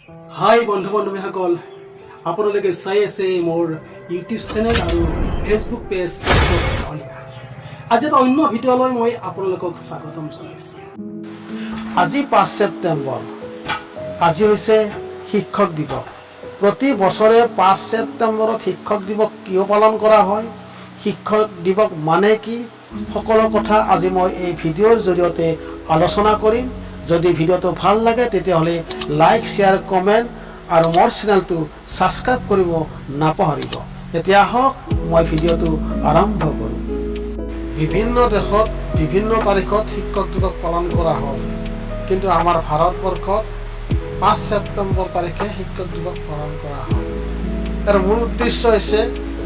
হাই বন্ধু বান্ধৱীসকল, আপোনালোকে চাই আছে মোৰ ইউটিউব চেনেল আৰু ফেচবুক পেজ। আজি এটা অন্য ভিডিঅ'লৈ মই আপোনালোকক স্বাগতম জনাইছোঁ। আজি 5 ছেপ্টেম্বৰ, আজি হৈছে শিক্ষক দিৱস। প্ৰতি বছৰে 5 ছেপ্টেম্বৰত শিক্ষক দিৱস কিয় পালন কৰা হয়, শিক্ষক দিৱস মানে কি, সকলো কথা আজি মই এই ভিডিঅ'ৰ জৰিয়তে আলোচনা কৰিম। যদি ভিডিঅ'টো ভাল লাগে তেতিয়াহ'লে লাইক, শ্বেয়াৰ, কমেণ্ট আৰু মোৰ চেনেলটো ছাবস্ক্ৰাইব কৰিব নাপাহৰিব। এতিয়া আহক মই ভিডিঅ'টো আৰম্ভ কৰোঁ। বিভিন্ন দেশত বিভিন্ন তাৰিখত শিক্ষক দিৱস পালন কৰা হয়, কিন্তু আমাৰ ভাৰতবৰ্ষত 5 ছেপ্টেম্বৰ তাৰিখে শিক্ষক দিৱস পালন কৰা হয়। ইয়াৰ মূল উদ্দেশ্য হৈছে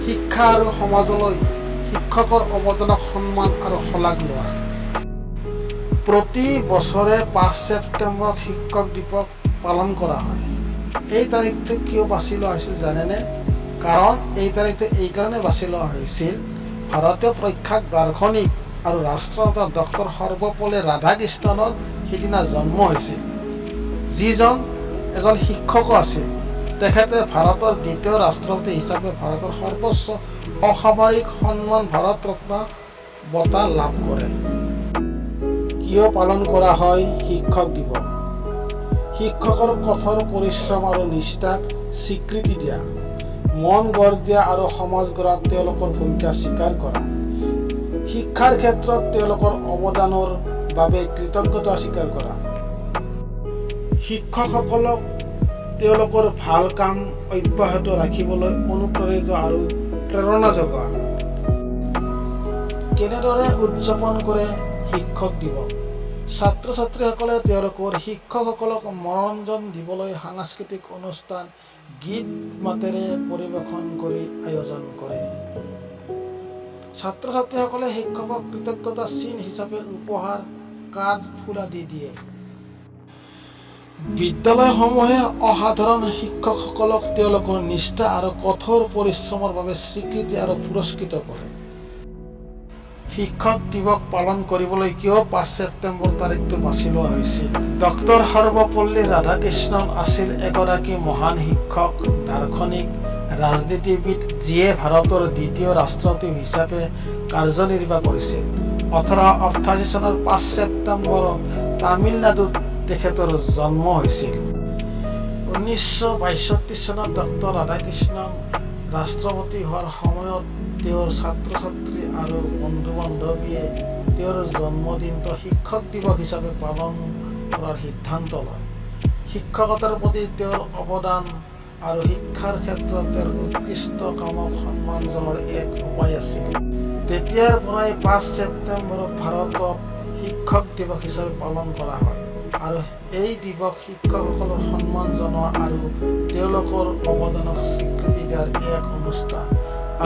শিক্ষা আৰু সমাজলৈ শিক্ষকৰ অৱদানক সন্মান আৰু শলাগ লোৱা। প্ৰতি বছৰে 5 ছেপ্টেম্বৰত শিক্ষক দিৱস পালন কৰা হয়। এই তাৰিখটো কিয় বাছি লোৱা হৈছিল জানেনে? কাৰণ এই তাৰিখটো এইকাৰণে বাছি লোৱা হৈছিল, ভাৰতীয় প্ৰখ্যাত দাৰ্শনিক আৰু ৰাষ্ট্ৰনেতা ডক্টৰ সৰ্বপল্লী ৰাধাকৃষ্ণনৰ সিদিনা জন্ম হৈছিল, যিজন এজন শিক্ষকো আছিল। তেখেতে ভাৰতৰ দ্বিতীয় ৰাষ্ট্ৰপতি হিচাপে ভাৰতৰ সৰ্বোচ্চ অসামৰিক সন্মান ভাৰত ৰত্ন বঁটা লাভ কৰে। কিয় পালন কৰা হয় শিক্ষক দিৱস? শিক্ষকৰ কঠোৰ পৰিশ্ৰম আৰু নিষ্ঠাক স্বীকৃতি দিয়া, মন গঢ় দিয়া আৰু সমাজ গঢ়াত তেওঁলোকৰ ভূমিকা স্বীকাৰ কৰা, শিক্ষাৰ ক্ষেত্ৰত তেওঁলোকৰ অৱদানৰ বাবে কৃতজ্ঞতা স্বীকাৰ কৰা, শিক্ষকসকলক তেওঁলোকৰ ভাল কাম অব্যাহত ৰাখিবলৈ অনুপ্ৰাণিত আৰু প্ৰেৰণা যোগোৱা। কেনেদৰে উদযাপন কৰে শিক্ষক দিৱস? ছাত্ৰ ছাত্ৰীসকলে তেওঁলোকৰ শিক্ষকসকলক মনোৰঞ্জন দিবলৈ সাংস্কৃতিক অনুষ্ঠান, গীত মাতেৰে পৰিৱেশন কৰি আয়োজন কৰে। ছাত্ৰ ছাত্ৰীসকলে শিক্ষকক কৃতজ্ঞতা চিন হিচাপে উপহাৰ, কাৰ্ড, ফুল আদি দিয়ে। বিদ্যালয়সমূহে অসাধাৰণ শিক্ষকসকলক তেওঁলোকৰ নিষ্ঠা আৰু কঠোৰ পৰিশ্ৰমৰ বাবে স্বীকৃতি আৰু পুৰস্কৃত কৰে। শিক্ষক দিৱস পালন কৰিবলৈ কিয় 5 ছেপ্টেম্বৰ তাৰিখটো বাছি লোৱা হৈছিল? ডক্টৰ সৰ্বপল্লী ৰাধাকৃষ্ণন আছিল এগৰাকী মহান শিক্ষক, দাৰ্শনিক, ৰাজনীতিবিদ, যিয়ে ভাৰতৰ দ্বিতীয় ৰাষ্ট্ৰপতি হিচাপে কাৰ্যনিৰ্বাহ কৰিছিল। 1888 চনৰ 5 ছেপ্টেম্বৰত তামিলনাডুত তেখেতৰ জন্ম হৈছিল। 1962 চনত ডক্টৰ ৰাধাকৃষ্ণন ৰাষ্ট্ৰপতি হোৱাৰ সময়ত তেওঁৰ ছাত্ৰ ছাত্ৰী আৰু বন্ধু বান্ধৱীয়ে তেওঁৰ জন্মদিনটো শিক্ষক দিৱস হিচাপে পালন কৰাৰ সিদ্ধান্ত লয়। শিক্ষকতাৰ প্ৰতি তেওঁৰ অৱদান আৰু শিক্ষাৰ ক্ষেত্ৰত তেওঁৰ উৎকৃষ্ট কামক সন্মান জনোৱাৰ এক উপায় আছিল। তেতিয়াৰ পৰাই 5 ছেপ্টেম্বৰত ভাৰতত শিক্ষক দিৱস হিচাপে পালন কৰা হয়, আৰু এই দিৱস শিক্ষকসকলৰ সন্মান জনোৱা আৰু তেওঁলোকৰ অৱদানক স্বীকৃতি দিয়াৰ এক অনুষ্ঠান।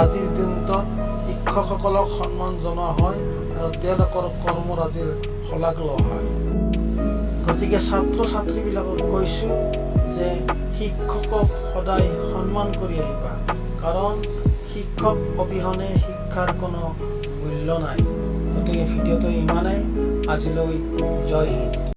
আজিৰ দিনটোত শিক্ষকসকলক সন্মান জনোৱা হয় আৰু তেওঁলোকৰ কৰ্মৰাজিৰ শলাগ লোৱা হয়। গতিকে ছাত্ৰ ছাত্ৰীবিলাকক কৈছোঁ যে শিক্ষকক সদায় সন্মান কৰি আহিবা, কাৰণ শিক্ষক অবিহনে শিক্ষাৰ কোনো মূল্য নাই। গতিকে ভিডিঅ'টো ইমানেই। আজিলৈ জয় হিন্দ।